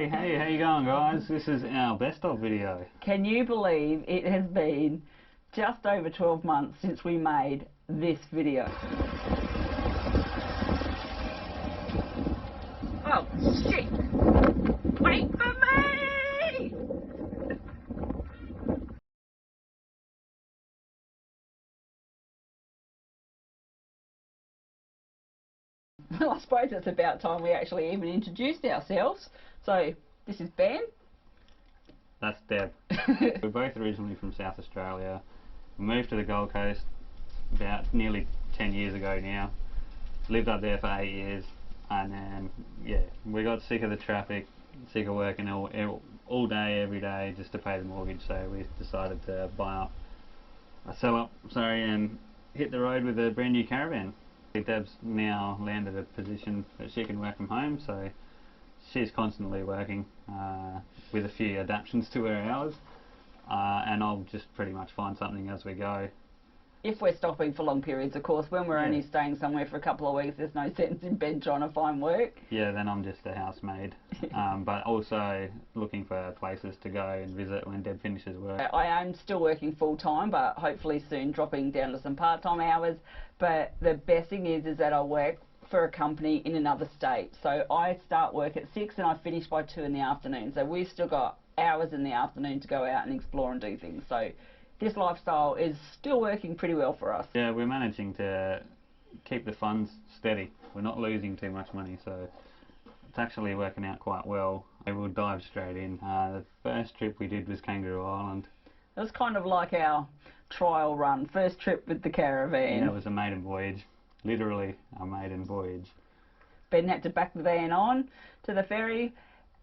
Hey, how you going, guys? This is our best of video. Can you believe it has been just over 12 months since we made this video? Oh, shit! Wait for me! Well, I suppose it's about time we actually even introduced ourselves. So, this is Ben. That's Deb. We're both originally from South Australia. We moved to the Gold Coast about nearly 10 years ago now. Lived up there for 8 years, and then, yeah, we got sick of the traffic, sick of working all day, every day, just to pay the mortgage, so we decided to sell up, and hit the road with a brand new caravan. Deb's now landed a position that she can work from home, so she's constantly working with a few adaptations to her hours, and I'll just pretty much find something as we go. If we're stopping for long periods, of course. When we're only staying somewhere for a couple of weeks, there's no sense in Ben trying to find work. Yeah, then I'm just a housemaid, but also looking for places to go and visit when Deb finishes work. I am still working full-time, but hopefully soon dropping down to some part-time hours. But the best thing is that I work for a company in another state. So I start work at 6 and I finish by 2 in the afternoon. So we've still got hours in the afternoon to go out and explore and do things. So this lifestyle is still working pretty well for us. Yeah, we're managing to keep the funds steady. We're not losing too much money, so it's actually working out quite well. We'll dive straight in. The first trip we did was Kangaroo Island. It was kind of like our trial run, first trip with the caravan. Yeah, it was a maiden voyage, literally a maiden voyage. Ben had to back the van on to the ferry,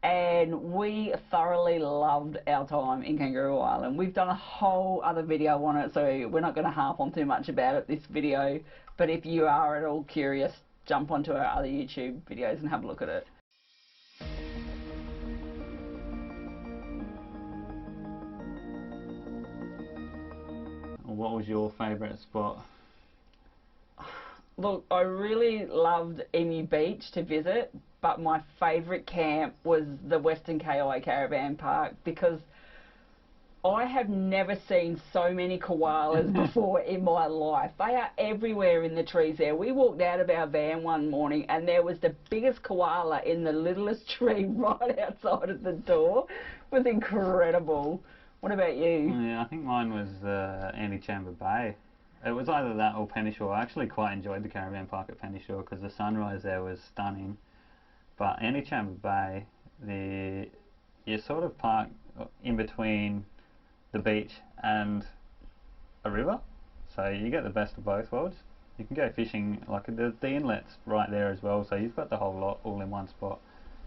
and we thoroughly loved our time in Kangaroo Island. We've done a whole other video on it, so we're not going to harp on too much about it this video, but if you are at all curious, jump onto our other YouTube videos and have a look at it. What was your favourite spot? Look, I really loved Emu Beach to visit, but my favourite camp was the Western KI Caravan Park, because I have never seen so many koalas before in my life. They are everywhere in the trees there. We walked out of our van one morning and there was the biggest koala in the littlest tree right outside of the door. It was incredible. What about you? Yeah, I think mine was Antichamber Bay. It was either that or Peninsula. I actually quite enjoyed the caravan park at Peninsula because the sunrise there was stunning. But Antichamber Bay, you sort of park in between the beach and a river, so you get the best of both worlds. You can go fishing, like the inlet's right there as well, so you've got the whole lot all in one spot.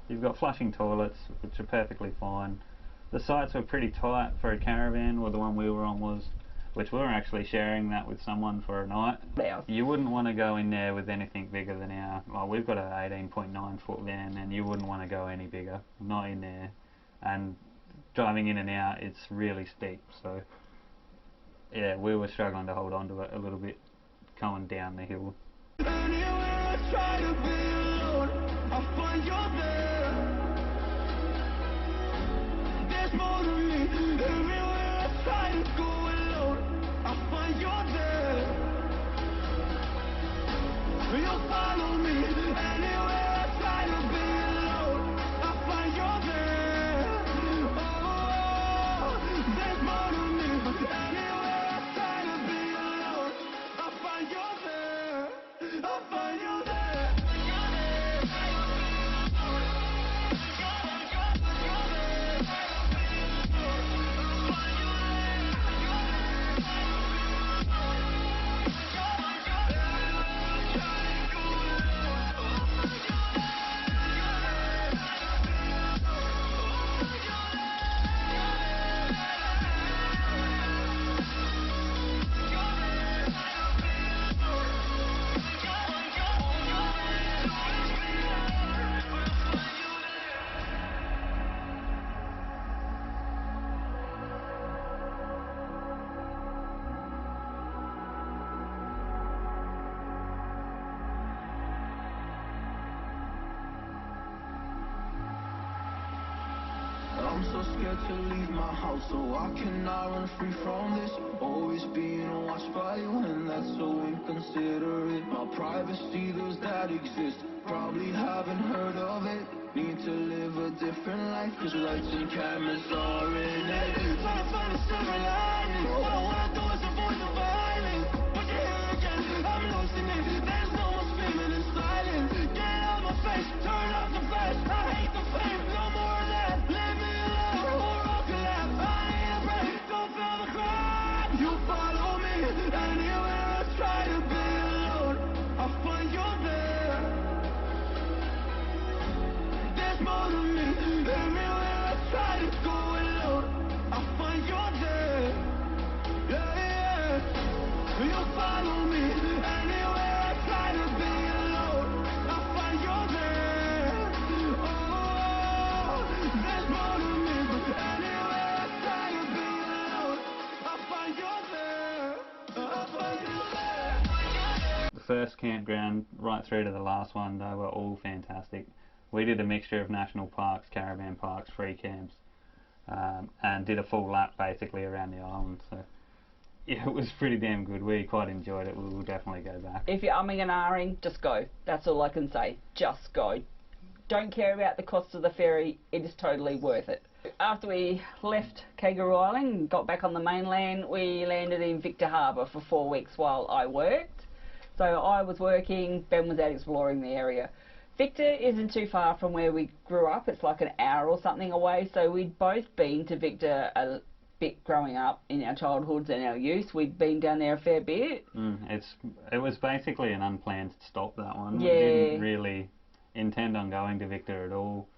You've got flushing toilets, which are perfectly fine. The sites were pretty tight for a caravan, or the one we were on was, which we were actually sharing that with someone for a night. Yeah. You wouldn't want to go in there with anything bigger than well, we've got an 18.9 foot van, and you wouldn't want to go any bigger, not in there. And driving in and out, it's really steep, so yeah, we were struggling to hold on to it a little bit going down the hill. I'm so scared to leave my house, so I cannot run free from this. Always being watched by you, and that's so inconsiderate. My privacy, those that exist, probably haven't heard of it. Need to live a different life, cause lights and cameras are in it. Trying to find a silver lining. All I wanna do is avoid the violence. But you're here again, I'm losing it. There's no more screaming in silence. Get out my face, turn off the flash. I hate the fame, no more of that. Leave me alone, or I'll collapse. I need a break, don't feel the crowd. You follow me, anywhere I try to be alone, I find you there. There's more to me, everywhere I try to go alone, I find you there. Yeah, yeah. You follow me, anywhere I try to be alone, I find you there. Oh, there's more to me, but anywhere I try to be alone, I find you there. I find you there. The first campground right through to the last one, they were all fantastic. We did a mixture of national parks, caravan parks, free camps, and did a full lap basically around the island. So yeah, it was pretty damn good. We quite enjoyed it. We will definitely go back. If you're umming and ahhing, just go. That's all I can say. Just go. Don't care about the cost of the ferry. It is totally worth it. After we left Kangaroo Island and got back on the mainland, we landed in Victor Harbour for 4 weeks while I worked. So I was working, Ben was out exploring the area. Victor isn't too far from where we grew up. It's like an hour or something away. So we'd both been to Victor a bit growing up in our childhoods and our youth. We'd been down there a fair bit. It was basically an unplanned stop, that one. Yeah. We didn't really intend on going to Victor at all,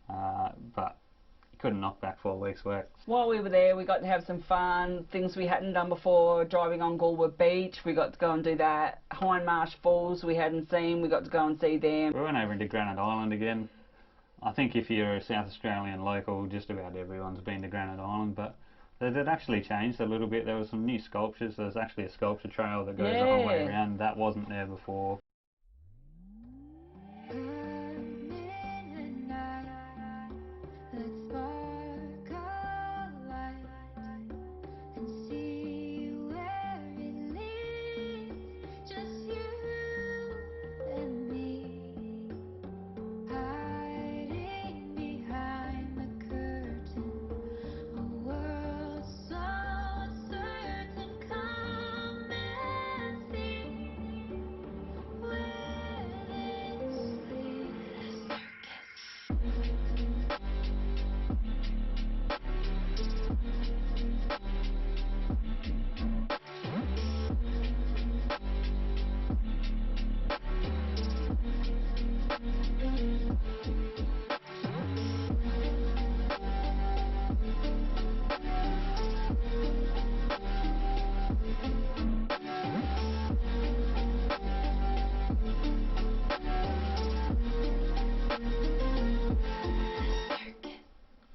but couldn't knock back 4 weeks' work. While we were there, we got to have some fun, things we hadn't done before, driving on Galway Beach. We got to go and do that. Hindmarsh Falls we hadn't seen, we got to go and see them. We went over into Granite Island again. I think if you're a South Australian local, just about everyone's been to Granite Island, but it had actually changed a little bit. There were some new sculptures. There's actually a sculpture trail that goes the whole way around. That wasn't there before.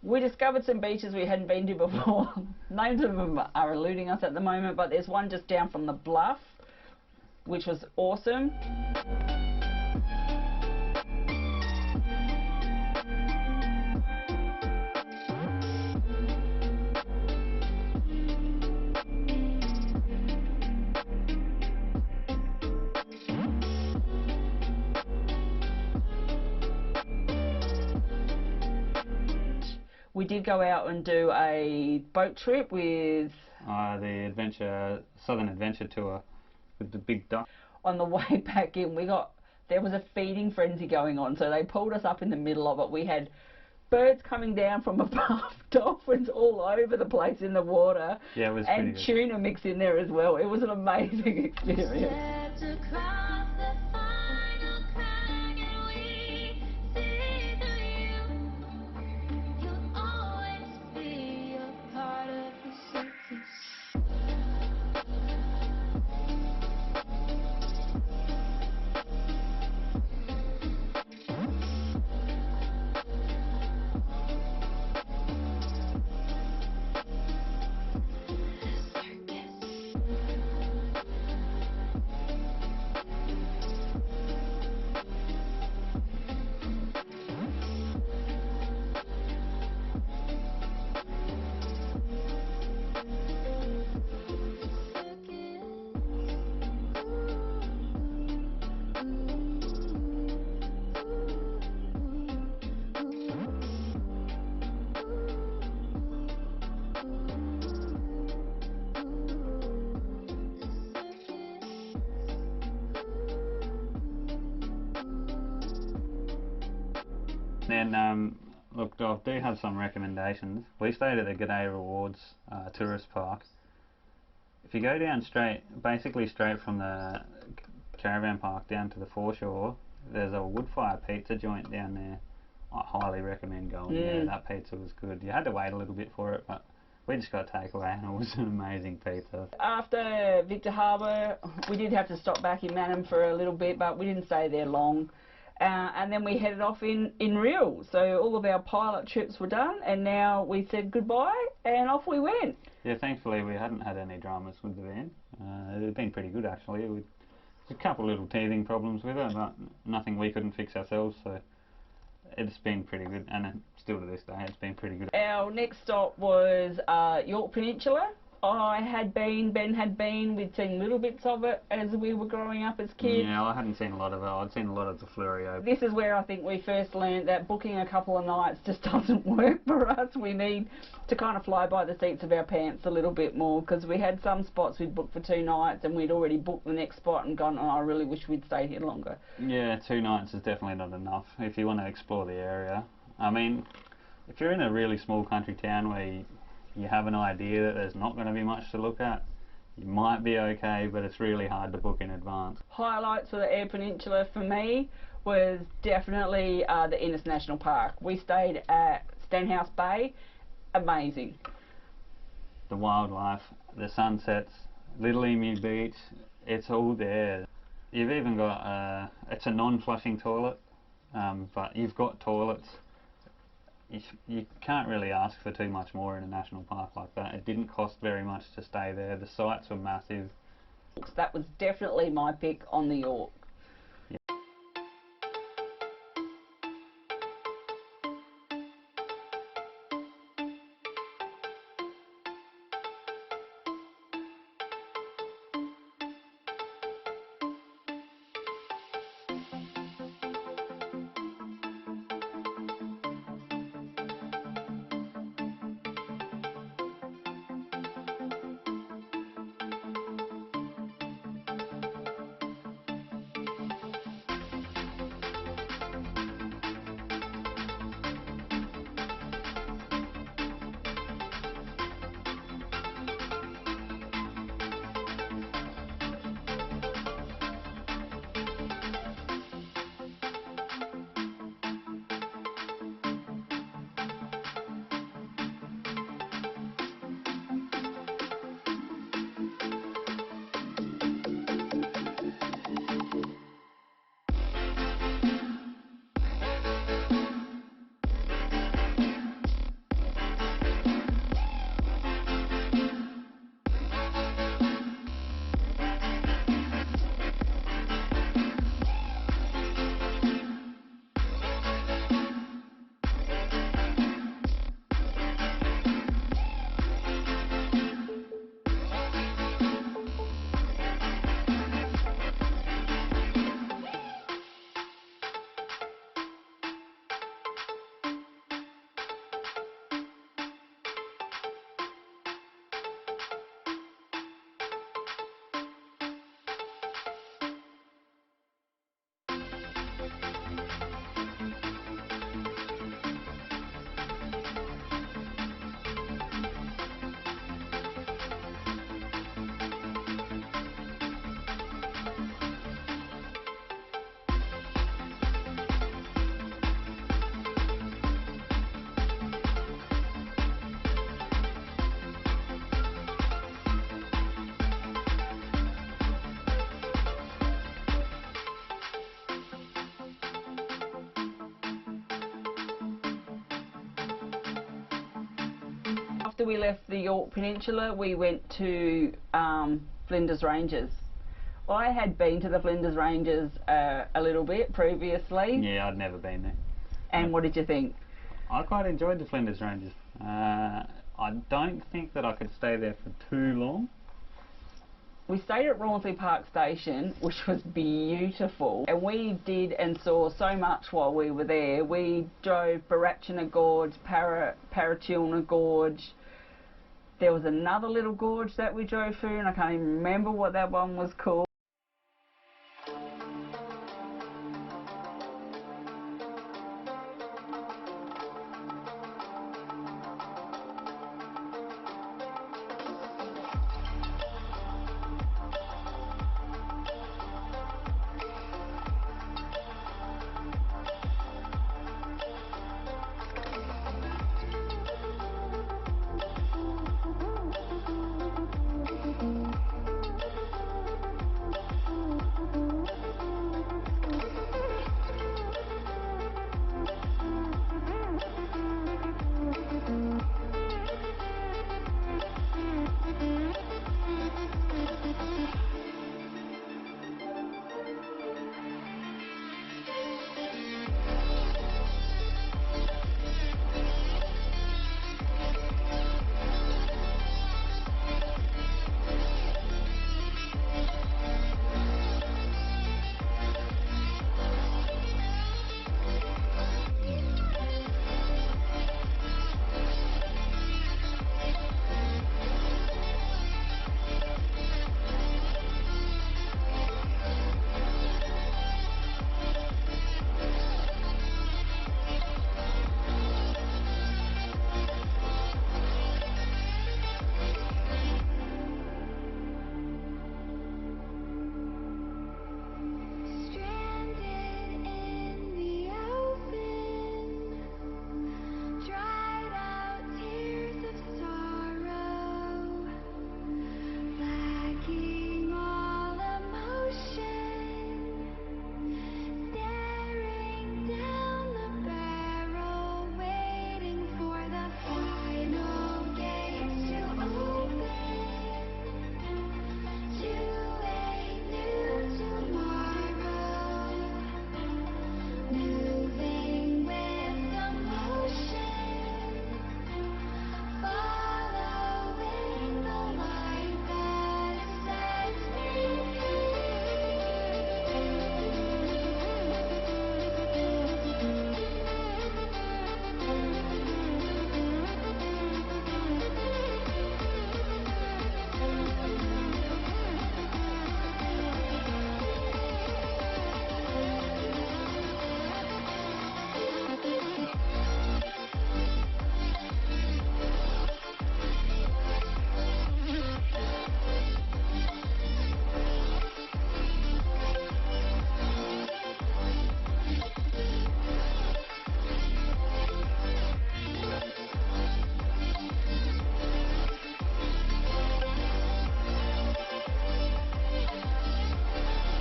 We discovered some beaches we hadn't been to before. Names of them are eluding us at the moment, but there's one just down from the bluff, which was awesome. We did go out and do a boat trip with The Southern Adventure Tour with the big duck. On the way back in, there was a feeding frenzy going on, so they pulled us up in the middle of it. We had birds coming down from above, dolphins all over the place in the water, Yeah, it was and pretty good. tuna mixed in there as well. It was an amazing experience. Then, look, I do have some recommendations. We stayed at the G'day Rewards tourist park. If you go down basically straight from the caravan park down to the foreshore, there's a wood fire pizza joint down there. I highly recommend going there. That pizza was good. You had to wait a little bit for it, but we just got takeaway and it was an amazing pizza. After Victor Harbour, we did have to stop back in Mannum for a little bit, but we didn't stay there long. And then we headed off in Reel. So all of our pilot trips were done, and now we said goodbye and off we went. Yeah, thankfully we hadn't had any dramas with the van. It had been pretty good actually. With a couple little teething problems with it, but nothing we couldn't fix ourselves. So it's been pretty good, and still to this day it's been pretty good. Our next stop was York Peninsula. Ben had been, we'd seen little bits of it as we were growing up as kids. Yeah, I hadn't seen a lot of it. I'd seen a lot of the Flurio. This is where I think we first learned that booking a couple of nights just doesn't work for us. We need to kind of fly by the seats of our pants a little bit more, because we had some spots we'd booked for 2 nights and we'd already booked the next spot and gone, oh, I really wish we'd stayed here longer. Yeah, 2 nights is definitely not enough if you want to explore the area. I mean, if you're in a really small country town where you have an idea that there's not going to be much to look at, you might be okay, but it's really hard to book in advance. Highlights for the Air Peninsula for me was definitely the Innes National Park. We stayed at Stenhouse Bay. Amazing. The wildlife, the sunsets, Little Emu Beach, it's all there. You've even got, it's a non-flushing toilet, but you've got toilets. You can't really ask for too much more in a national park like that. It didn't cost very much to stay there. The sites were massive. That was definitely my pick on the York. After we left the York Peninsula, we went to Flinders Ranges. I had been to the Flinders Ranges a little bit previously. Yeah, I'd never been there. And what did you think? I quite enjoyed the Flinders Ranges. I don't think that I could stay there for too long. We stayed at Rawnsley Park Station, which was beautiful, and we did and saw so much while we were there. We drove Barachina Gorge, Paratilna Gorge. There was another little gorge that we drove through, and I can't even remember what that one was called.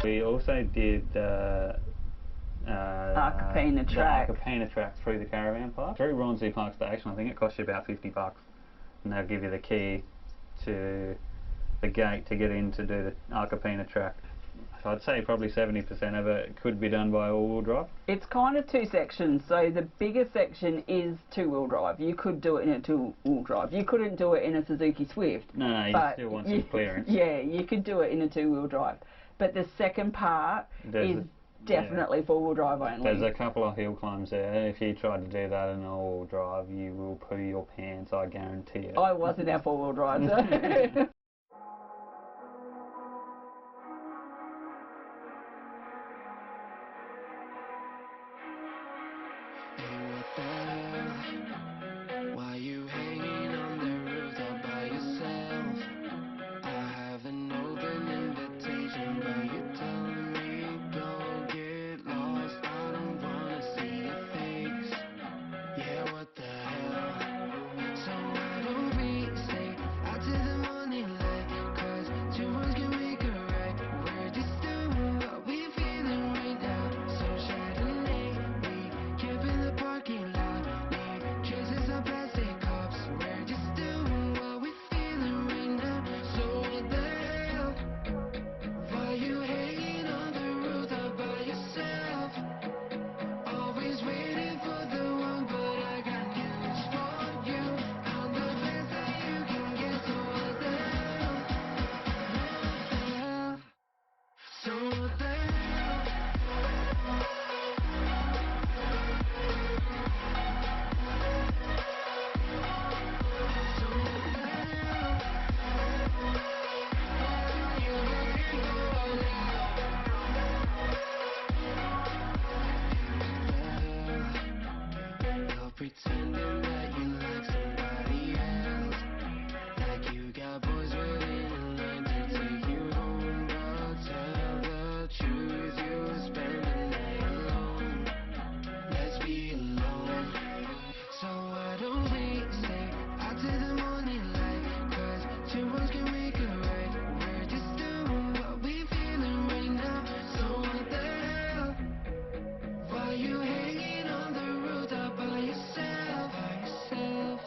We also did Archipena track. The Archipena track through the Caravan Park. Through Ronsley Park Station, I think it costs you about $50, and they'll give you the key to the gate to get in to do the Archipena track. So I'd say probably 70% of it could be done by all-wheel drive. It's kind of two sections. So the bigger section is two-wheel drive. You could do it in a two-wheel drive. You couldn't do it in a Suzuki Swift. No, you still want some clearance. Yeah, you could do it in a two-wheel drive. But the second part is definitely four-wheel drive only. There's a couple of hill climbs there. If you tried to do that in all-wheel drive, you will poo your pants, I guarantee it. I was in our four-wheel drive, so. Why you hanging on the rooftop by yourself? I have an open invitation, but you're telling me don't get lost. I don't wanna see your face. Yeah, what the hell? So why don't we stay out to the morning light? 'Cause two words can make a right. We're just doing what we feeling right now. So Chardonnay, we camp in the parking lot. Chases our plastic cups. We're just doing what we feeling right now. So what the hell? Why you hanging on the rooftop by yourself? Always waiting for the one, but I got news for you. I'm the best that you can get. So what the hell? What the hell? So what the hell? You're pretending that you like somebody else, like you got boys waiting in line to take you home. But tell the truth, you spend the night alone. Let's be alone. So why don't we stay out to the morning light? 'Cause two words can make a right. We're just doing what we feeling right now. So what the hell? Why you hanging on the rooftop by yourself?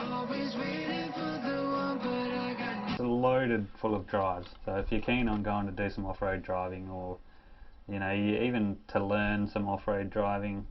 Always waiting for the one, but I got It's loaded full of drives, so if you're keen on going to do some off-road driving, or even to learn some off-road driving,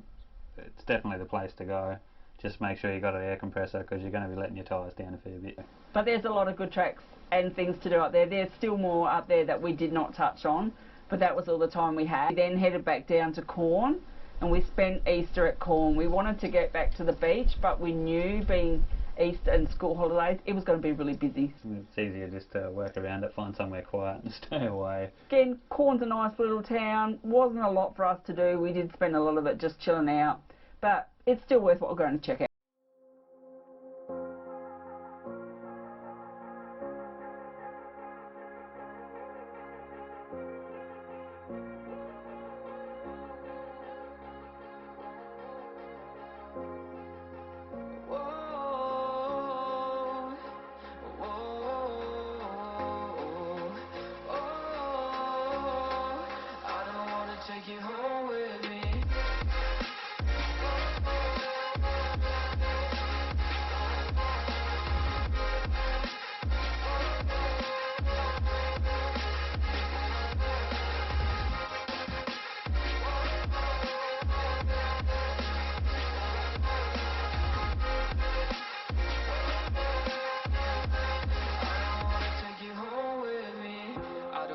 it's definitely the place to go. Just make sure you got an air compressor, because you're going to be letting your tyres down a fair bit. But there's a lot of good tracks and things to do up there. There's still more up there that we did not touch on, but that was all the time we had. We then headed back down to Corn, and we spent Easter at Corn. We wanted to get back to the beach, but we knew, being Easter and school holidays, it was going to be really busy. It's easier just to work around it, find somewhere quiet and stay away. Again, Corn's a nice little town. Wasn't a lot for us to do. We did spend a lot of it just chilling out, but it's still worth what we're going to check out. take you home with me.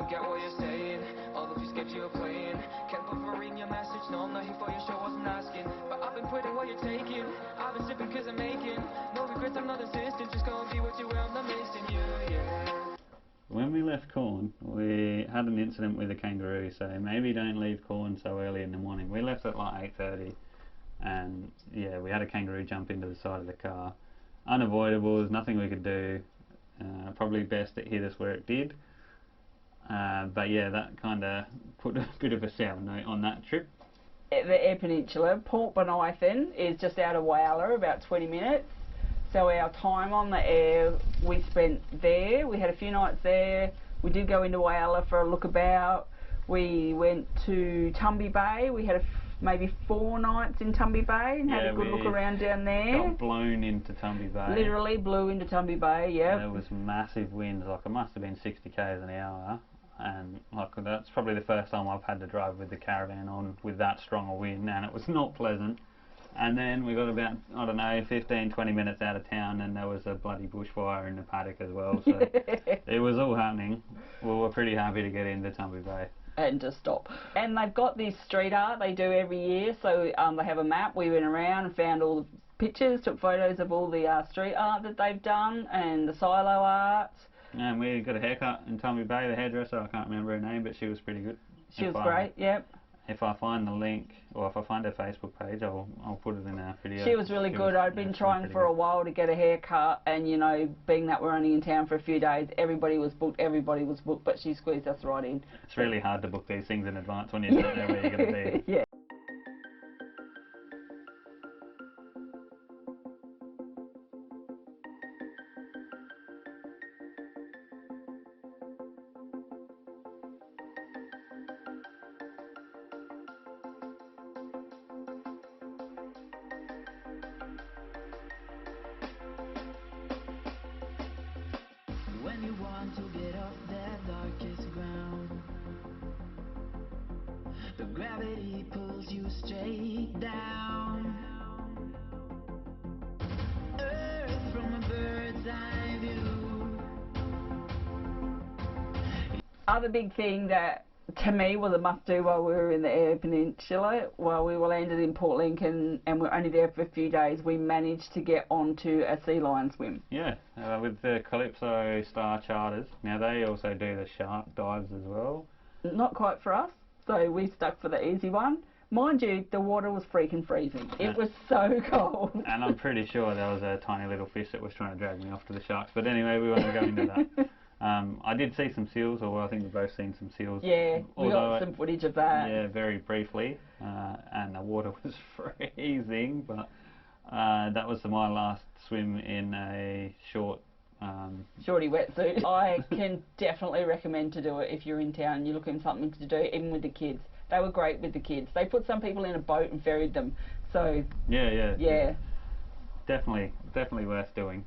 Get what you're saying, all of these games you're playing. Can't go for reading your message, no I'm not here for your show, wasn't asking. But I've been putting what you're taking, I've been sipping cause I'm making. No regrets, I'm not insistent, just gonna be what you were, I'm not missing you, yeah. When we left Corn, we had an incident with a kangaroo, so maybe don't leave Corn so early in the morning. We left at like 8:30 and yeah, we had a kangaroo jump into the side of the car. Unavoidable, there's nothing we could do. Probably best it hit us where it did. But yeah, that kind of put a bit of a sour note on that trip. The Air Peninsula, Port Bonython is just out of Whyalla, about 20 minutes. So our time on the air, we spent there. We had a few nights there. We did go into Whyalla for a look about. We went to Tumby Bay. We had maybe 4 nights in Tumby Bay and had a good look around down there. Got blown into Tumby Bay. Literally blew into Tumby Bay, yeah. There was massive winds, like it must have been 60 k's an hour, and like that's probably the first time I've had to drive with the caravan on with that strong a wind, and it was not pleasant. And then we got about, I don't know, 15-20 minutes out of town, and there was a bloody bushfire in the paddock as well, so it was all happening. We were pretty happy to get into Tumby Bay. And to stop. And they've got this street art they do every year, so they have a map. We went around and found all the pictures, took photos of all the street art that they've done and the silo art. And we got a haircut in Tumby Bay, the hairdresser, I can't remember her name, but she was pretty good. She was great, yep. If I find the link, or if I find her Facebook page, I'll put it in our video. She was really good. I'd been trying for a while to get a haircut, and you know, being that we're only in town for a few days, everybody was booked, but she squeezed us right in. It's really hard to book these things in advance when you don't know where you're going to be. Yeah. When you want to get off that darkest ground, the gravity pulls you straight down. Earth from a bird's eye view. Other big thing that to me was a must-do while we were in the Air Peninsula, while we were landed in Port Lincoln and we're only there for a few days, we managed to get onto a sea lion swim. Yeah, with the Calypso Star Charters. Now they also do the shark dives as well. Not quite for us, so we stuck for the easy one. Mind you, the water was freaking freezing. It was so cold. And I'm pretty sure there was a tiny little fish that was trying to drag me off to the sharks. But anyway, we won't go into that. I did see some seals, or I think we've both seen some seals. Yeah, we got some footage of that. Yeah, very briefly. And the water was freezing, but that was my last swim in a shorty wetsuit. I can definitely recommend to do it if you're in town and you're looking for something to do, even with the kids. They were great with the kids. They put some people in a boat and ferried them. So yeah. Definitely worth doing.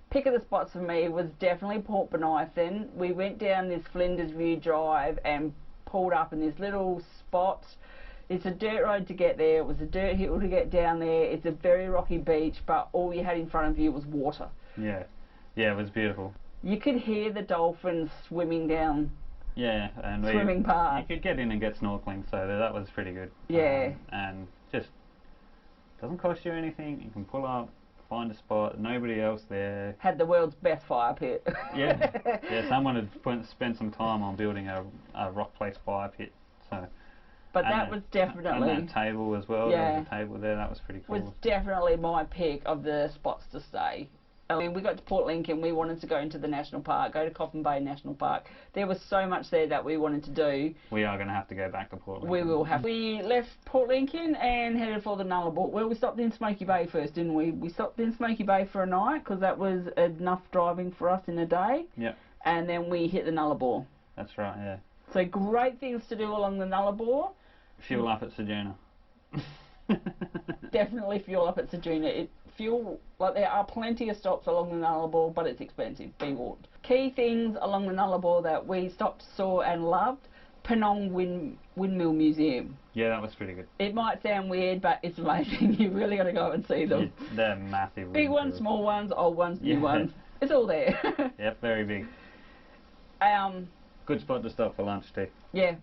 Pick of the spots for me was definitely Port Bonython. We went down this Flinders View drive and pulled up in this little spot. It's a dirt road to get there, it was a dirt hill to get down there, it's a very rocky beach, but all you had in front of you was water. Yeah, yeah, it was beautiful. You could hear the dolphins swimming down. Yeah, and Swimming past. you could get in and get snorkeling, so that was pretty good. Yeah. And just doesn't cost you anything. You can pull up, find a spot, nobody else there. Had the world's best fire pit. Yeah, yeah. Someone had spent some time on building a rock place fire pit. So. But that was definitely. And that table as well. Yeah. There was a table there. That was pretty cool. Was definitely my pick of the spots to stay. I mean, we got to Port Lincoln, we wanted to go into the national park, go to Coffin Bay National Park. There was so much there that we wanted to do. We are going to have to go back to Port Lincoln. We will have. We left Port Lincoln and headed for the Nullarbor. Well, we stopped in Smoky Bay first, didn't we? We stopped in Smoky Bay for a night because that was enough driving for us in a day. Yep. And then we hit the Nullarbor. That's right, yeah. So great things to do along the Nullarbor. Fuel up at Sojourner. Definitely fuel up at Sojourner. There are plenty of stops along the Nullarbor, but it's expensive, be warned. Key things along the Nullarbor that we stopped, saw and loved: Penong Windmill Museum. Yeah, that was pretty good. It might sound weird, but it's amazing. You really got to go and see them. They're massive. Big ones, small ones, old ones, new ones. It's all there. Yep, very big. Good spot to stop for lunch too. Yeah,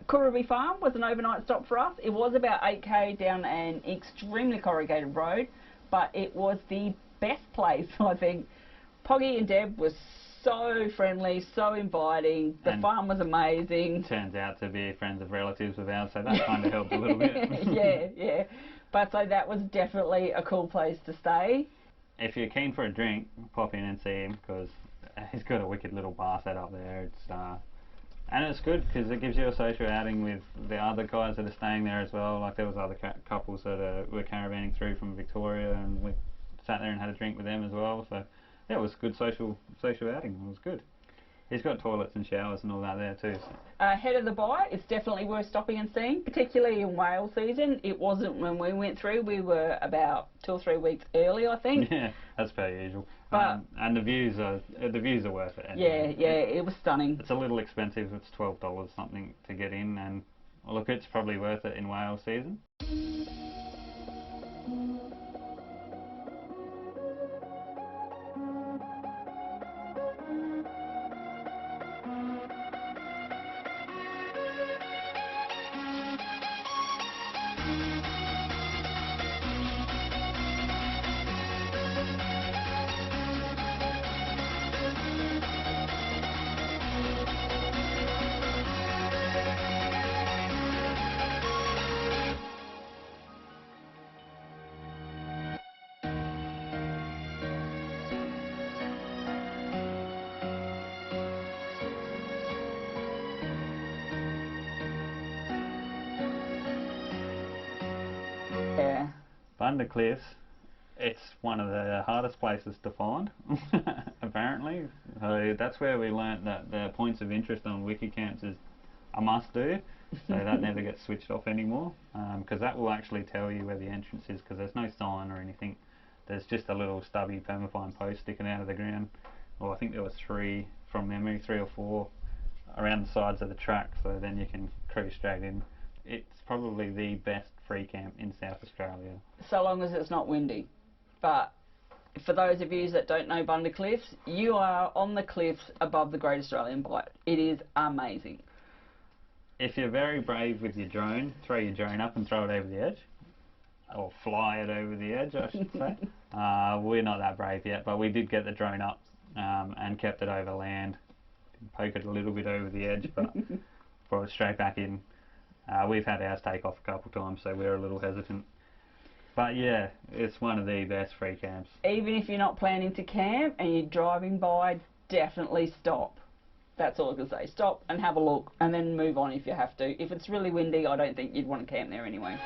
Kurumi Farm was an overnight stop for us. It was about 8k down an extremely corrugated road, but it was the best place, I think. Poggy and Deb were so friendly, so inviting. The farm was amazing. Turns out to be friends of relatives of ours, so that kind of helped a little bit. Yeah. But so that was definitely a cool place to stay. If you're keen for a drink, pop in and see him, because he's got a wicked little bar set up there. And it's good because it gives you a social outing with the other guys that are staying there as well. Like there was other couples that were caravanning through from Victoria, and we sat there and had a drink with them as well. So yeah, it was a good social outing. It was good. He's got toilets and showers and all that there too. So. Ahead of the buy, it's definitely worth stopping and seeing, particularly in whale season. It wasn't when we went through. We were about 2 or 3 weeks early, I think. Yeah, that's per usual. But and the views are worth it. Anyway. Yeah, it was stunning. It's a little expensive. It's $12 something to get in, and well, look, it's probably worth it in whale season. Yeah. Thunder Cliffs, it's one of the hardest places to find, apparently. So that's where we learnt that the points of interest on Wikicamps is a must do, so that never gets switched off anymore, because that will actually tell you where the entrance is, because there's no sign or anything. There's just a little stubby permafine post sticking out of the ground. Well, I think there was 3 from memory, 3 or 4 around the sides of the track, so then you can cruise straight in. It's probably the best free camp in South Australia. So long as it's not windy. But for those of you that don't know Thunder Cliffs, you are on the cliffs above the Great Australian Bight. It is amazing. If you're very brave with your drone, throw your drone up and throw it over the edge. Or fly it over the edge, I should say. We're not that brave yet, but we did get the drone up and kept it over land. Poke it a little bit over the edge, but brought it straight back in. We've had ours take off a couple of times, so we're a little hesitant. But yeah, it's one of the best free camps. Even if you're not planning to camp and you're driving by, definitely stop. That's all I can say. Stop and have a look, and then move on if you have to. If it's really windy, I don't think you'd want to camp there anyway.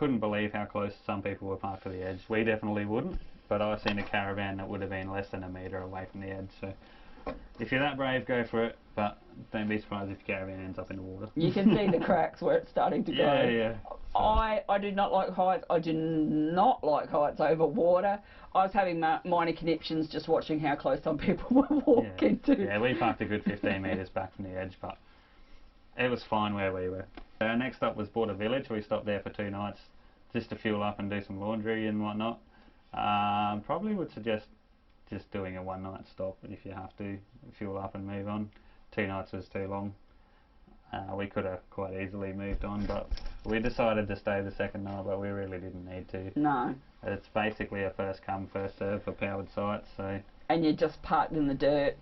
couldn't believe how close some people were parked to the edge. We definitely wouldn't, but I've seen a caravan that would have been less than a metre away from the edge. So if you're that brave, go for it, but don't be surprised if your caravan ends up in the water. You can see the cracks where it's starting to go. Yeah, yeah. So I do not like heights. I do not like heights over water. I was having minor conniptions just watching how close some people were walking to. Yeah, we parked a good 15 metres back from the edge, but it was fine where we were. Our next stop was Border Village. We stopped there for 2 nights just to fuel up and do some laundry and whatnot. Probably would suggest just doing a 1-night stop if you have to fuel up and move on. 2 nights was too long. We could have quite easily moved on, but we decided to stay the second night, but we really didn't need to. No. It's basically a first come, first serve for powered sites, so... And you're just parked in the dirt.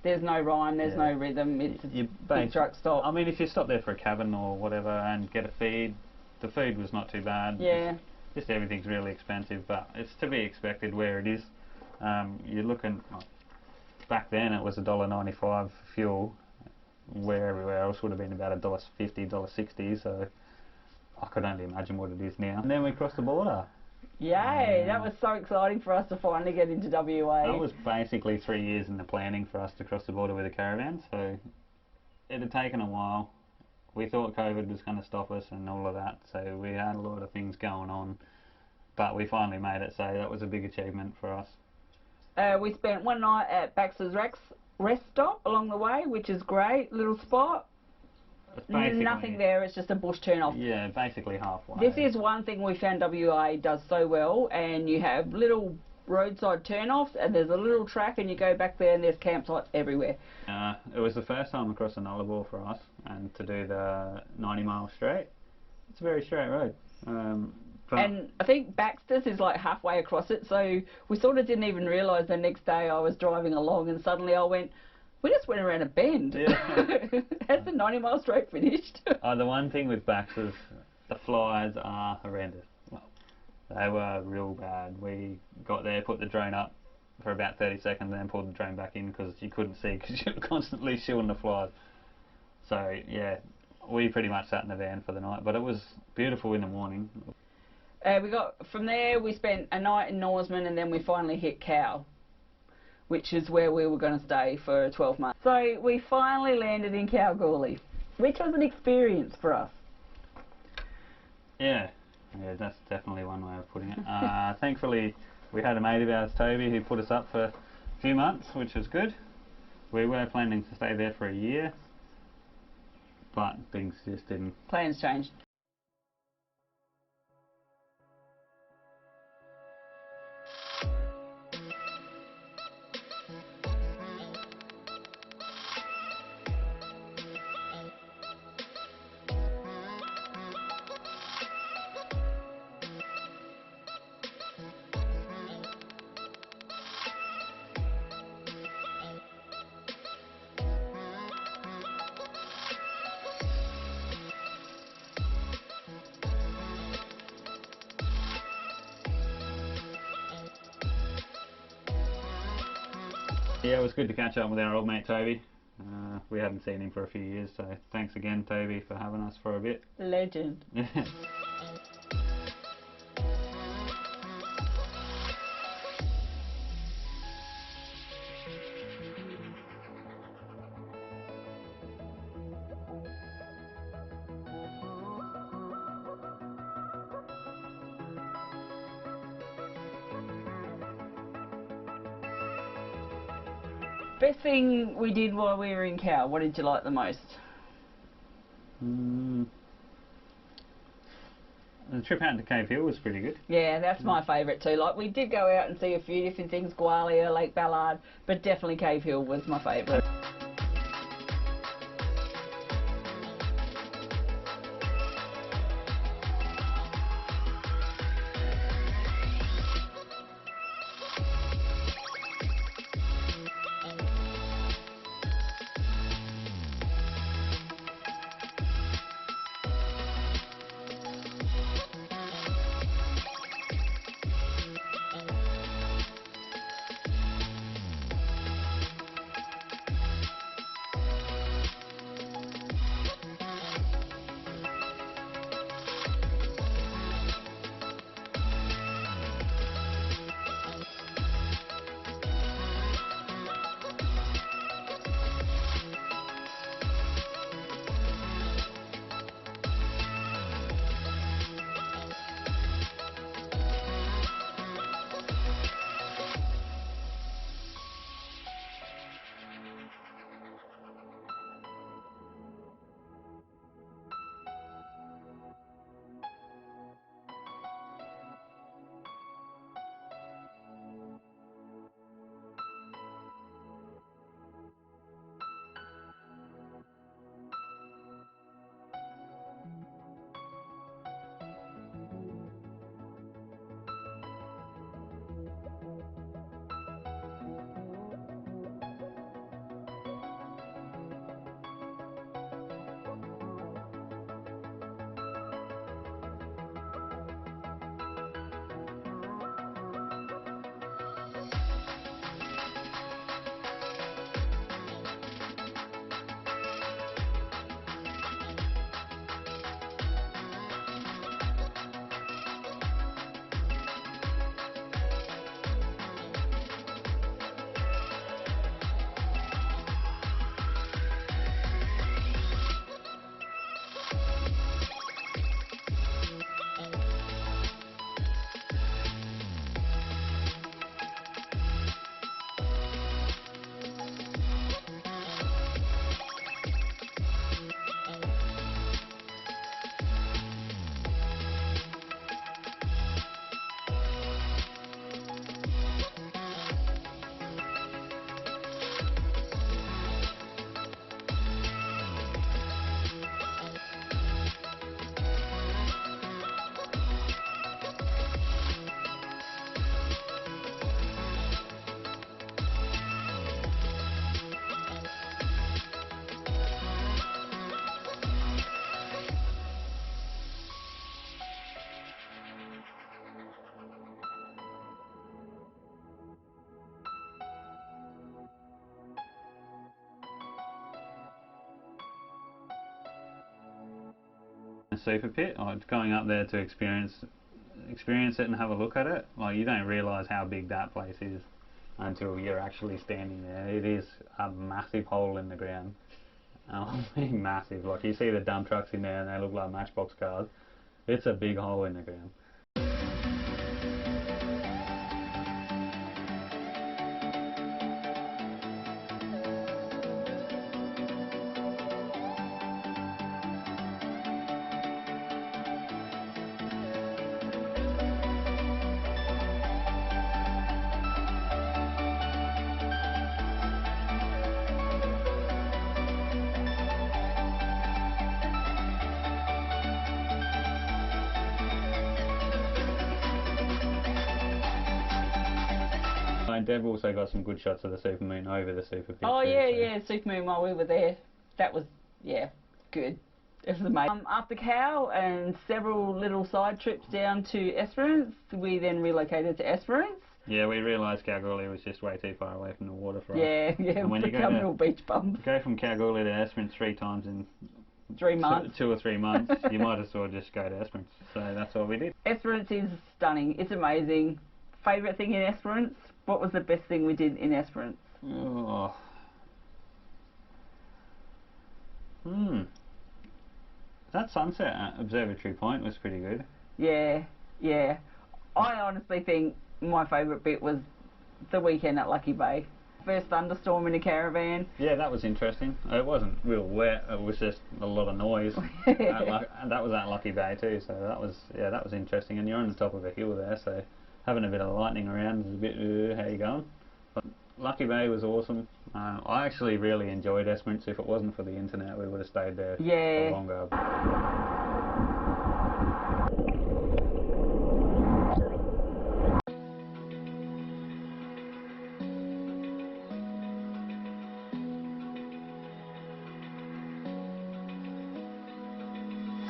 There's no rhyme, there's no rhythm, it's a big truck stop. I mean, if you stop there for a cabin or whatever and get a feed, the food was not too bad. Yeah. Just everything's really expensive, but it's to be expected where it is. You're looking... Back then it was $1.95 for fuel, where everywhere else would have been about $1.50, $1.60, so I could only imagine what it is now. And then we crossed the border. Yay, that was so exciting for us to finally get into WA. That was basically 3 years in the planning for us to cross the border with a caravan, so it had taken a while. We thought COVID was going to stop us and all of that, so we had a lot of things going on, but we finally made it, so that was a big achievement for us. We spent 1 night at Baxter's rest stop along the way, which is great, little spot. Nothing there, it's just a bush turn off. Yeah, basically halfway. This is one thing we found WA does so well, and you have little roadside turn-offs and there's a little track and you go back there and there's campsites everywhere. It was the first time across the Nullarbor for us, and to do the 90-mile straight, it's a very straight road. And I think Baxter's is like halfway across it, so we sort of didn't even realise the next day I was driving along and suddenly I went, we just went around a bend. Yeah. Has the 90-mile straight finished? The one thing with Baxter's, the flies are horrendous. Well, they were real bad. We got there, put the drone up for about 30 seconds and then pulled the drone back in because you couldn't see because you were constantly shooing the flies. So yeah, we pretty much sat in the van for the night, but it was beautiful in the morning. From there we spent a night in Norseman and then we finally hit Cow, which is where we were going to stay for 12 months. So we finally landed in Kalgoorlie, which was an experience for us. Yeah, that's definitely one way of putting it. Thankfully we had a mate of ours, Toby, who put us up for a few months, which was good. We were planning to stay there for a year, but things just didn't. Plans changed. Yeah, it was good to catch up with our old mate Toby. We hadn't seen him for a few years, so thanks again, Toby, for having us for a bit. Legend. Best thing we did while we were in Cow, what did you like the most? The trip out to Cave Hill was pretty good. Yeah, that's my favourite too. Like, we did go out and see a few different things, Gwalia, Lake Ballard, but definitely Cave Hill was my favourite. super pit, like going up there to experience it and have a look at it. Like, you don't realise how big that place is until you're actually standing there. It is a massive hole in the ground. Massive. Like, you see the dump trucks in there and they look like matchbox cars. It's a big hole in the ground. And Deb also got some good shots of the supermoon over the super pit. Oh too, yeah, so. yeah, supermoon while we were there. That was, yeah, good. It was amazing. Up the Cow and several little side trips down to Esperance. We then relocated to Esperance. Yeah, we realised Kalgoorlie was just way too far away from the water for us. Yeah, And when you become go real beach bums. to go from Kalgoorlie to Esperance 3 times in 3 months. 2 or 3 months, you might as well just go to Esperance. So that's what we did. Esperance is stunning. It's amazing. Favourite thing in Esperance? What was the best thing we did in Esperance? Oh. That sunset at Observatory Point was pretty good. Yeah, yeah. I honestly think my favourite bit was the weekend at Lucky Bay. First thunderstorm in a caravan. Yeah, that was interesting. It wasn't real wet, it was just a lot of noise. And that was at Lucky Bay too, so that was interesting. And you're on the top of a hill there, so having a bit of lightning around is a bit, how you going? But Lucky Bay was awesome. I actually really enjoyed Esperance. If it wasn't for the internet, we would have stayed there for longer.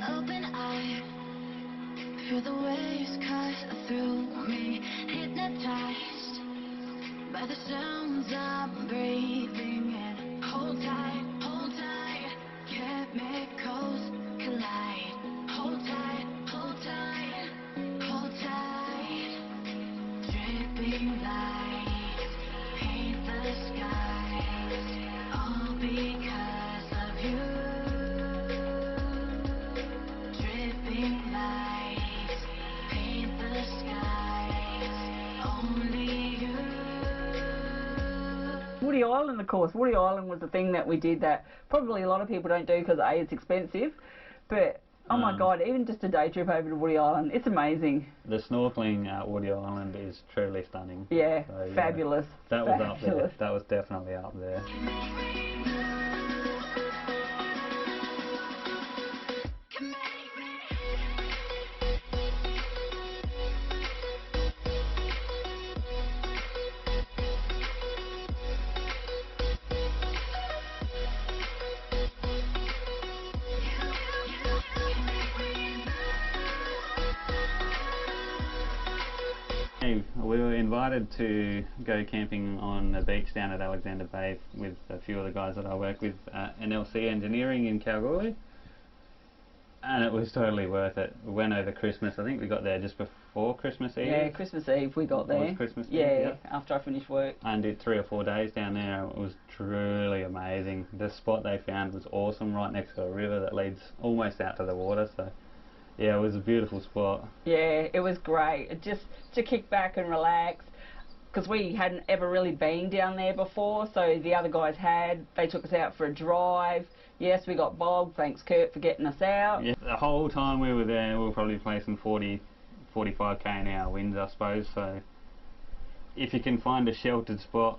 Open eye, feel the waves cut through me, hypnotized by the sounds I'm breathing in. Hold tight, chemicals collide. Hold tight, hold tight. Dripping lights paint the skies, all because of you. Dripping lights paint the skies, only you. Woody Island, of course. Woody Island was the thing that we did that probably a lot of people don't do because A, it's expensive, but oh my god, even just a day trip over to Woody Island, it's amazing. The snorkeling at Woody Island is truly stunning. Yeah, So, fabulous. That was fabulous. up there. That was definitely up there. We were invited to go camping on the beach down at Alexander Bay with a few of the guys that I work with at NLC Engineering in Kalgoorlie, and it was totally worth it. We went over Christmas. I think we got there just before Christmas Eve. Yeah, Christmas Eve we got there. Was Christmas Eve? Yeah, after I finished work. And did 3 or 4 days down there. It was truly amazing. The spot they found was awesome, right next to a river that leads almost out to the water. So yeah, it was a beautiful spot. Yeah, it was great. Just to kick back and relax, because we hadn't ever really been down there before, so the other guys had. They took us out for a drive. Yes, we got bogged. Thanks, Kurt, for getting us out. Yeah, the whole time we were there, we were probably placing 40, 45k an hour winds, I suppose. So if you can find a sheltered spot,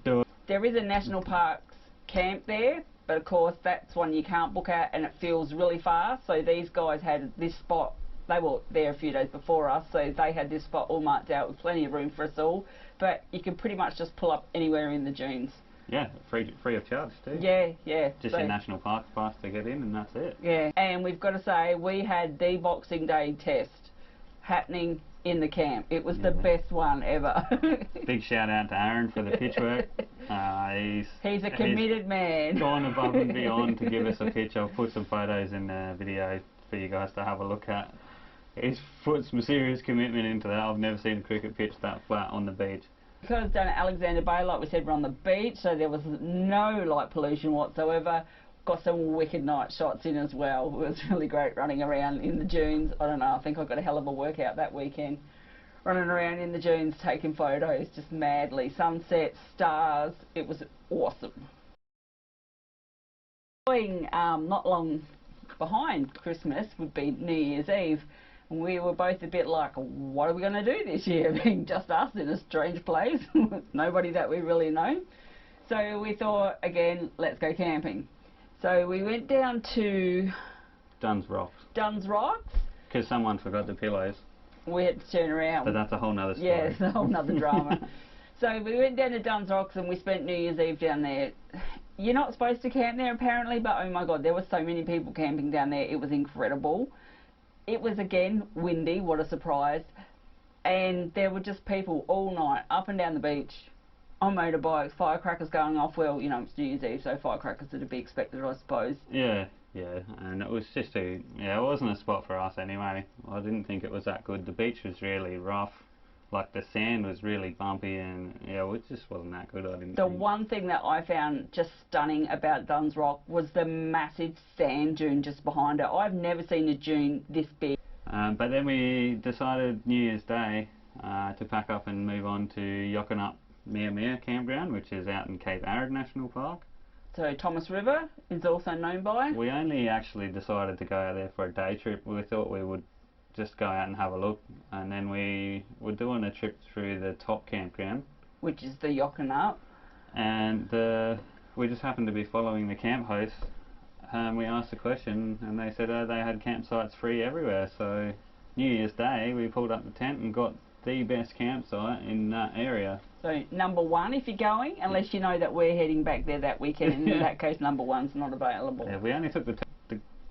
do it. There is a national parks camp there, but of course that's one you can't book at and it fills really fast. So these guys had this spot, they were there a few days before us, so they had this spot all marked out with plenty of room for us all. But you can pretty much just pull up anywhere in the dunes. Yeah, free of charge too. Yeah, yeah. Just so, your national park pass to get in and that's it. Yeah, and we've got to say we had the Boxing Day test happening in the camp. It was the best one ever. Big shout out to Aaron for the pitch work. He's a committed man. Gone above and beyond to give us a pitch. I'll put some photos in the video for you guys to have a look at. He's put some serious commitment into that. I've never seen a cricket pitch that flat on the beach. Because down at Alexander Bay, like we said, we're on the beach, so there was no light pollution whatsoever. Got some wicked night shots in as well. It was really great running around in the dunes. I don't know, I think I got a hell of a workout that weekend. Running around in the dunes, taking photos, just madly. Sunsets, stars, it was awesome. Not long behind Christmas would be New Year's Eve. And we were both a bit like, what are we going to do this year? Being just us in a strange place, nobody that we really know. So we thought, again, let's go camping. So we went down to Duns Rocks. Duns Rocks. Because someone forgot the pillows. We had to turn around. But that's a whole nother story. Yeah, it's a whole nother drama. So we went down to Duns Rocks and we spent New Year's Eve down there. You're not supposed to camp there apparently, but oh my God, there were so many people camping down there. It was incredible. It was again windy, what a surprise. And there were just people all night up and down the beach on motorbikes, firecrackers going off. Well, you know, it's New Year's Eve, so firecrackers are to be expected, I suppose. Yeah, and it was just it wasn't a spot for us anyway. I didn't think it was that good. The beach was really rough. Like the sand was really bumpy and yeah, it just wasn't that good, I didn't think. The one thing that I found just stunning about Duns Rock was the massive sand dune just behind it. I've never seen a dune this big. But then we decided New Year's Day to pack up and move on to Yokonup Mia campground, which is out in Cape Arid National Park. So Thomas River is also known by. We only actually decided to go out there for a day trip. We thought we would just go out and have a look, and then we were doing a trip through the top campground, which is the Yokonup, and we just happened to be following the camp host. We asked a question and they said they had campsites free everywhere, so New Year's Day we pulled up the tent and got the best campsite in that area. So number one if you're going, unless you know that we're heading back there that weekend, and in that case number one's not available. Yeah, we only took the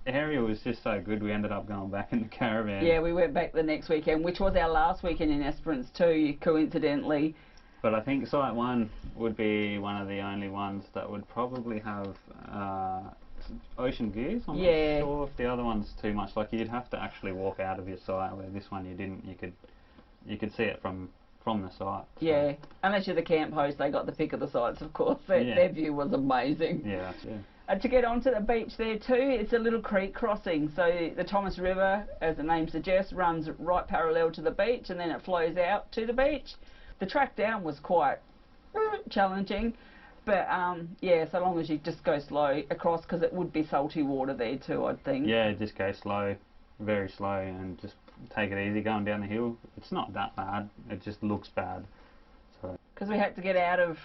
area was just so good we ended up going back in the caravan. Yeah, we went back the next weekend, which was our last weekend in Esperance too, coincidentally. But I think site one would be one of the only ones that would probably have ocean views. I'm not sure if the other one's too much. Like you'd have to actually walk out of your site, where this one you didn't. You could see it from the site. So. Yeah, unless you're the camp host, they got the pick of the sites, of course. Their view was amazing. Yeah. To get onto the beach there too, it's a little creek crossing. So the Thomas River, as the name suggests, runs right parallel to the beach and then it flows out to the beach. The track down was quite challenging, but yeah, so long as you just go slow across, because it would be salty water there too, I think. Yeah, just go slow, very slow, and just take it easy going down the hill. It's not that bad, it just looks bad. Because we had to get out of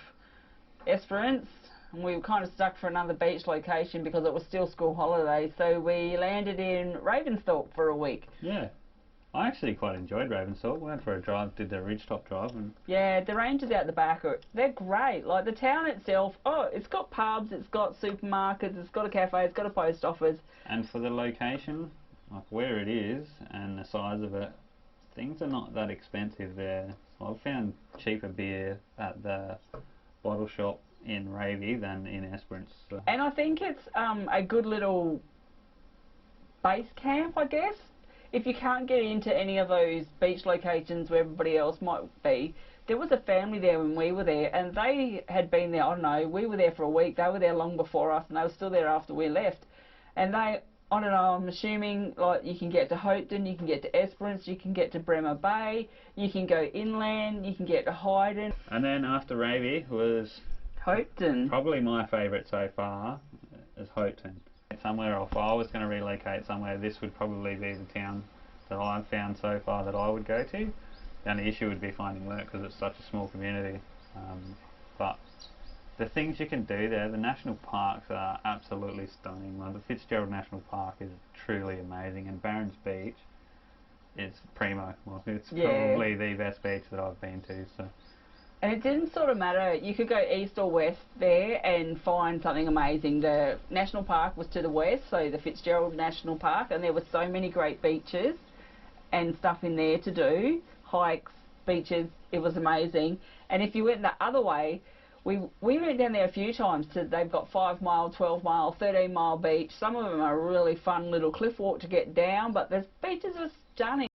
Esperance, and we were kind of stuck for another beach location because it was still school holidays, so we landed in Ravensthorpe for a week. Yeah, I actually quite enjoyed Ravensthorpe. We went for a drive, did the ridgetop drive. And yeah, the ranges out the back, they're great. Like the town itself, it's got pubs, it's got supermarkets, it's got a cafe, it's got a post office. And for the location, like where it is and the size of it, things are not that expensive there. I've found cheaper beer at the bottle shop in Ravy than in Esperance. So. And I think it's a good little base camp, I guess. If you can't get into any of those beach locations where everybody else might be, there was a family there when we were there, and they had been there, I don't know, we were there for a week, they were there long before us, and they were still there after we left. And they, I don't know, I'm assuming like you can get to Hopetoun, you can get to Esperance, you can get to Bremer Bay, you can go inland, you can get to Hyden. And then after Ravy was Hopetoun. Probably my favourite so far is Hopetoun. Somewhere, if I was going to relocate somewhere, this would probably be the town that I've found so far that I would go to. The only issue would be finding work because it's such a small community. But the things you can do there, the national parks are absolutely stunning. Like the Fitzgerald National Park is truly amazing, and Barons Beach is primo. Well, it's probably the best beach that I've been to. So. And it didn't sort of matter, you could go east or west there and find something amazing. The national park was to the west, so the Fitzgerald National Park, and there were so many great beaches and stuff in there to do, hikes, beaches, it was amazing. And if you went the other way, we went down there a few times. They've got 5 mile, 12 mile, 13 mile beach. Some of them are a really fun little cliff walk to get down, but the beaches are stunning.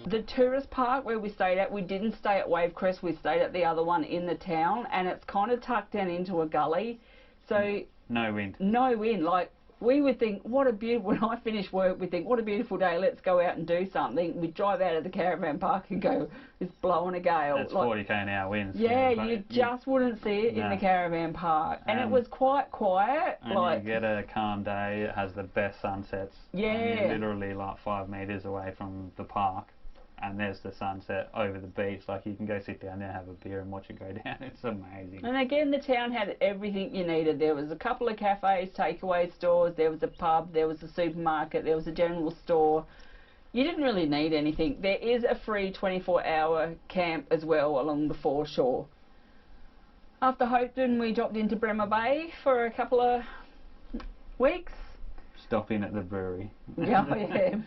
The tourist park where we stayed at, we didn't stay at Wavecrest, we stayed at the other one in the town, and it's kind of tucked down into a gully, so no wind. No wind. Like, we would think, what a beautiful, when I finish work, we think, what a beautiful day, let's go out and do something. We'd drive out of the caravan park and go, it's blowing a gale. That's like, 40 k/h winds. Yeah, you just wouldn't see it in the caravan park. And it was quite quiet. And like, you get a calm day, it has the best sunsets. Yeah. And you're literally like 5 metres away from the park. And there's the sunset over the beach. Like, you can go sit down there, have a beer and watch it go down. It's amazing. And again, the town had everything you needed. There was a couple of cafes, takeaway stores, there was a pub, there was a supermarket, there was a general store. You didn't really need anything. There is a free 24-hour camp as well along the foreshore. After Hopeton, we dropped into Bremer Bay for a couple of weeks. Stop in at the brewery. Yeah,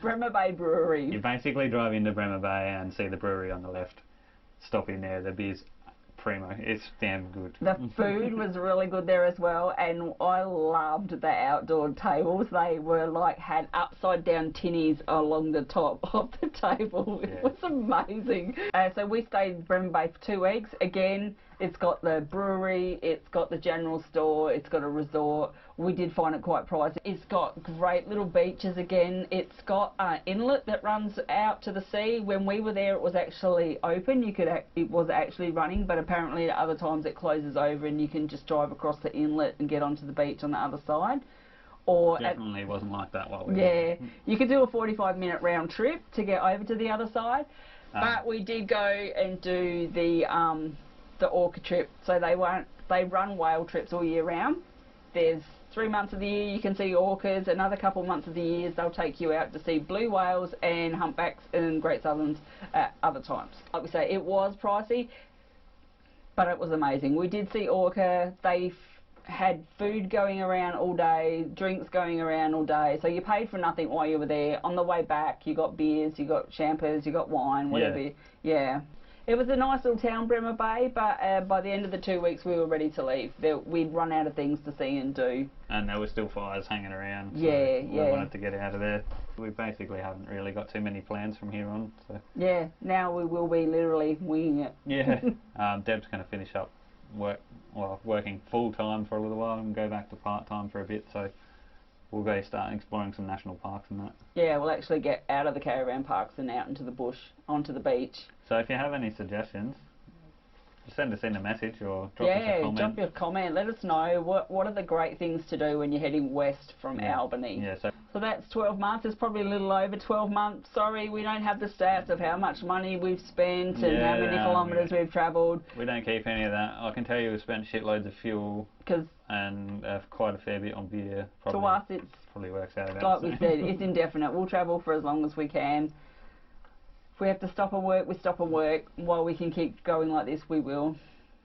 Bremer Bay Brewery. You basically drive into Bremer Bay and see the brewery on the left. Stop in there, the beer's primo. It's damn good. The food was really good there as well, and I loved the outdoor tables. They were like, had upside down tinnies along the top of the table. Yeah. It was amazing. So we stayed in Bremer Bay for 2 weeks. Again, it's got the brewery, it's got the general store, it's got a resort. We did find it quite pricey. It's got great little beaches again. It's got an inlet that runs out to the sea. When we were there, it was actually open. It was actually running, but apparently at other times it closes over and you can just drive across the inlet and get onto the beach on the other side. Or definitely wasn't like that while we were there. You could do a 45-minute round trip to get over to the other side. But we did go and do the orca trip. So they run whale trips all year round. There's 3 months of the year you can see orcas. Another couple of months of the year they'll take you out to see blue whales and humpbacks and great southerns at other times. Like we say, it was pricey, but it was amazing. We did see orca. They had food going around all day, drinks going around all day, so you paid for nothing while you were there. On the way back you got beers, you got champers, you got wine, whatever. Yeah. It was a nice little town, Bremer Bay, but by the end of the 2 weeks we were ready to leave. We'd run out of things to see and do. And there were still fires hanging around, so we wanted to get out of there. We basically haven't really got too many plans from here on. So. Yeah, now we will be literally winging it. Yeah. Deb's going to finish up working full-time for a little while and go back to part-time for a bit, so we'll go start exploring some national parks and that. Yeah, we'll actually get out of the caravan parks and out into the bush, onto the beach. So if you have any suggestions, send us in a message or drop us a comment. Drop your comment. Let us know what are the great things to do when you're heading west from Albany. Yeah, so that's 12 months. It's probably a little over 12 months. Sorry, we don't have the stats of how much money we've spent and how many kilometres we've travelled. We don't keep any of that. I can tell you we've spent shitloads of fuel and quite a fair bit on beer. To us, it's probably works out about like we said, it's indefinite. We'll travel for as long as we can. If we have to stop and work, we stop and work. While we can keep going like this, we will.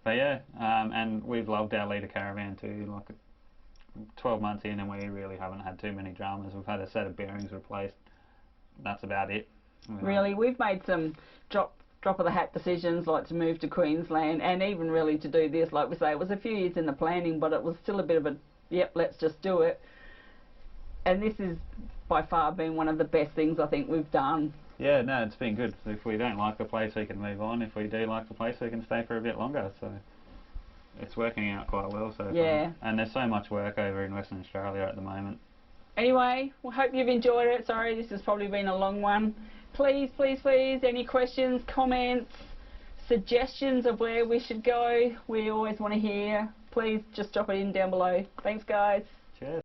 But yeah, and we've loved our leader caravan too. Like 12 months in, and we really haven't had too many dramas. We've had a set of bearings replaced. That's about it. Really, we've made some drop of the hat decisions, like to move to Queensland, and even really to do this. Like we say, it was a few years in the planning, but it was still a bit of a yep, let's just do it. And this has by far been one of the best things I think we've done. Yeah, no, it's been good. If we don't like the place, we can move on. If we do like the place, we can stay for a bit longer. So it's working out quite well so Yeah. far. And there's so much work over in Western Australia at the moment. Anyway, we hope you've enjoyed it. Sorry, this has probably been a long one. Please, please, please, any questions, comments, suggestions of where we should go, we always want to hear. Please just drop it in down below. Thanks, guys. Cheers.